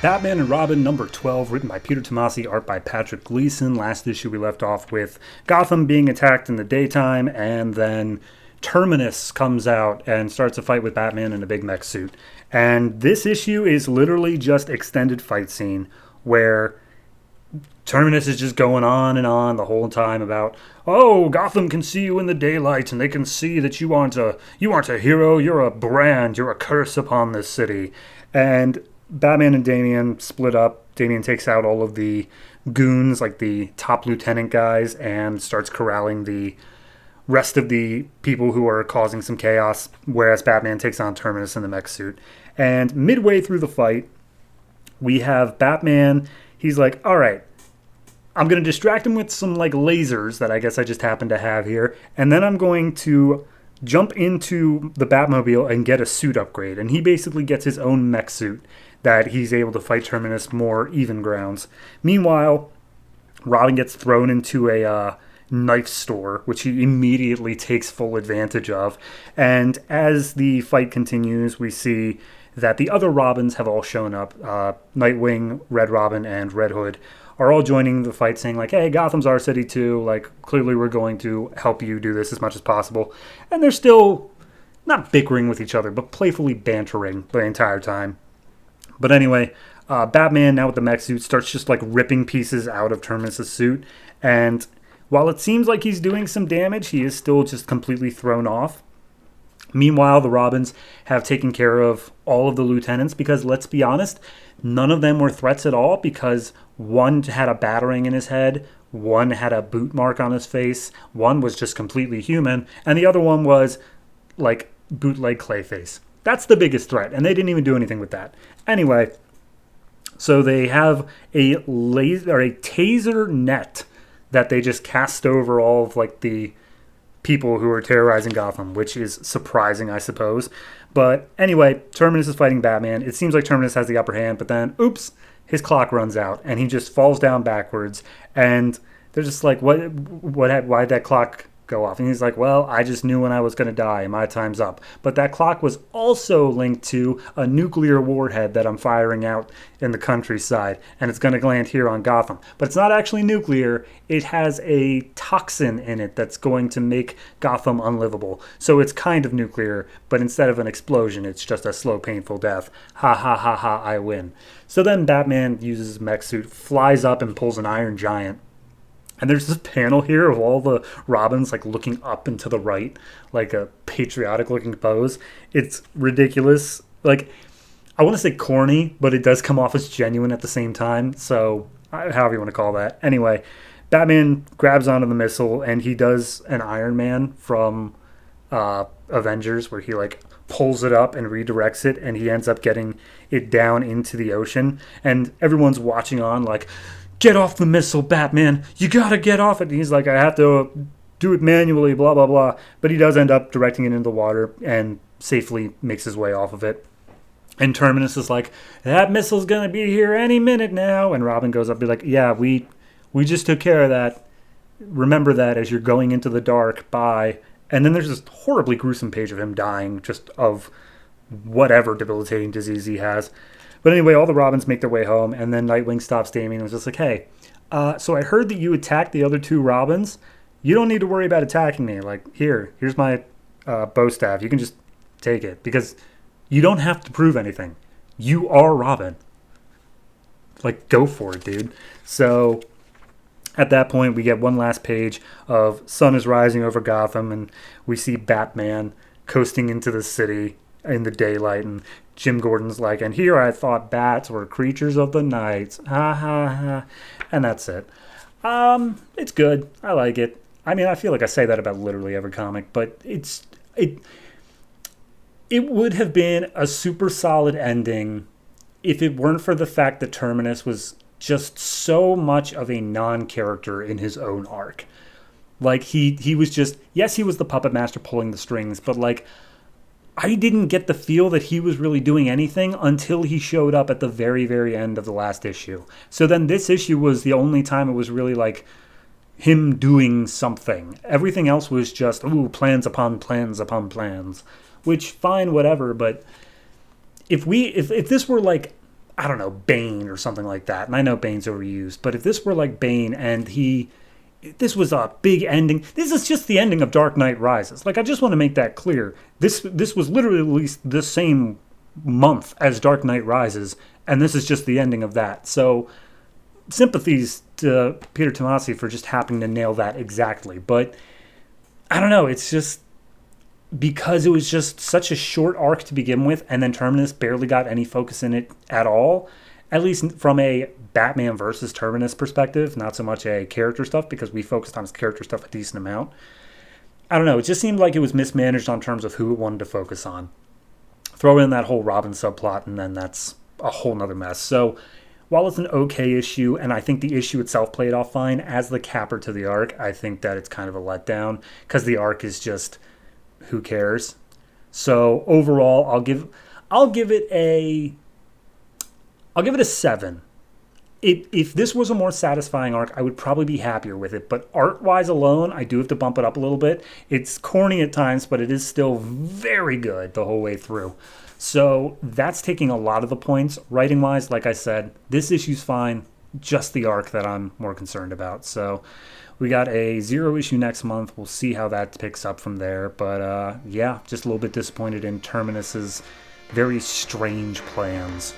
Batman and Robin number 12, written by Peter Tomasi, art by Patrick Gleason. Last issue we left off with Gotham being attacked in the daytime, and then Terminus comes out and starts a fight with Batman in a big mech suit. And this issue is literally just extended fight scene where Terminus is just going on and on the whole time about, oh, Gotham can see you in the daylight and they can see that you aren't a hero, you're a brand, you're a curse upon this city. And Batman and Damian split up. Damian takes out all of the goons, like the top lieutenant guys, and starts corralling the rest of the people who are causing some chaos, whereas Batman takes on Terminus in the mech suit. And midway through the fight, we have Batman. He's like, all right, I'm going to distract him with some like lasers that I guess I just happen to have here, and then I'm going to jump into the Batmobile and get a suit upgrade. And he basically gets his own mech suit that he's able to fight Terminus more even grounds. Meanwhile, Robin gets thrown into a knife store, which he immediately takes full advantage of. And as the fight continues, we see that the other Robins have all shown up. Nightwing, Red Robin, and Red Hood are all joining the fight, saying like, hey, Gotham's our city too. Like, clearly we're going to help you do this as much as possible. And they're still not bickering with each other, but playfully bantering the entire time. But anyway, Batman, now with the mech suit, starts just like ripping pieces out of Terminus' suit. And while it seems like he's doing some damage, he is still just completely thrown off. Meanwhile, the Robins have taken care of all of the lieutenants because, let's be honest, none of them were threats at all, because one had a battering in his head, one had a boot mark on his face, one was just completely human, and the other one was like bootleg Clayface. That's the biggest threat, and they didn't even do anything with that. Anyway, so they have a laser or a taser net that they just cast over all of like the people who are terrorizing Gotham, which is surprising, I suppose. But anyway, Terminus is fighting Batman. It seems like Terminus has the upper hand, but then, oops, his clock runs out, and he just falls down backwards. And they're just like, why'd that clock go off? And he's like, well, I just knew when I was going to die. My time's up. But that clock was also linked to a nuclear warhead that I'm firing out in the countryside, and it's going to land here on Gotham. But it's not actually nuclear. It has a toxin in it that's going to make Gotham unlivable. So it's kind of nuclear, but instead of an explosion, it's just a slow, painful death. Ha ha ha ha, I win. So then Batman uses his mech suit, flies up and pulls an Iron Giant. And there's this panel here of all the Robins like looking up and to the right, like a patriotic looking pose. It's ridiculous. Like, I want to say corny, but it does come off as genuine at the same time. So, however you want to call that. Anyway, Batman grabs onto the missile and he does an Iron Man from Avengers, where he like pulls it up and redirects it, and he ends up getting it down into the ocean. And everyone's watching on like, get off the missile, Batman. You gotta get off it. And he's like, I have to do it manually, blah, blah, blah. But he does end up directing it into the water and safely makes his way off of it. And Terminus is like, that missile's gonna be here any minute now. And Robin goes up and be like, yeah, we just took care of that. Remember that as you're going into the dark. Bye. And then there's this horribly gruesome page of him dying just of whatever debilitating disease he has. But anyway, all the Robins make their way home, and then Nightwing stops Damian and was just like, hey, so I heard that you attacked the other two Robins. You don't need to worry about attacking me. Like, here's my bow staff. You can just take it, because you don't have to prove anything. You are Robin. Like, go for it, dude. So at that point, we get one last page of sun is rising over Gotham, and we see Batman coasting into the city in the daylight, and Jim Gordon's like, and here I thought bats were creatures of the night. Ha ha ha. And that's it. It's good. I like it. I mean, I feel like I say that about literally every comic, but it would have been a super solid ending if it weren't for the fact that Terminus was just so much of a non-character in his own arc. Like, he was just, yes, he was the puppet master pulling the strings, but like, I didn't get the feel that he was really doing anything until he showed up at the very, very end of the last issue. So then this issue was the only time it was really like him doing something. Everything else was just, plans upon plans upon plans. Which, fine, whatever, but if this were like I don't know, Bane or something like that. And I know Bane's overused, but if this were like Bane and this was a big ending. This is just the ending of Dark Knight Rises. Like, I just want to make that clear. This was literally released the same month as Dark Knight Rises, and this is just the ending of that. So, sympathies to Peter Tomasi for just happening to nail that exactly. But I don't know. It's just because it was just such a short arc to begin with, and then Terminus barely got any focus in it at all, at least from a Batman versus Terminus perspective, not so much a character stuff, because we focused on his character stuff a decent amount. I don't know, it just seemed like it was mismanaged on terms of who it wanted to focus on. Throw in that whole Robin subplot, and then that's a whole nother mess. So, while it's an okay issue, and I think the issue itself played off fine, as the capper to the arc, I think that it's kind of a letdown, because the arc is just, who cares? So, overall, I'll give it a 7. If this was a more satisfying arc, I would probably be happier with it. But art-wise alone, I do have to bump it up a little bit. It's corny at times, but it is still very good the whole way through. So that's taking a lot of the points. Writing-wise, like I said, this issue's fine. Just the arc that I'm more concerned about. So we got a 0 issue next month. We'll see how that picks up from there. But yeah, just a little bit disappointed in Terminus's very strange plans.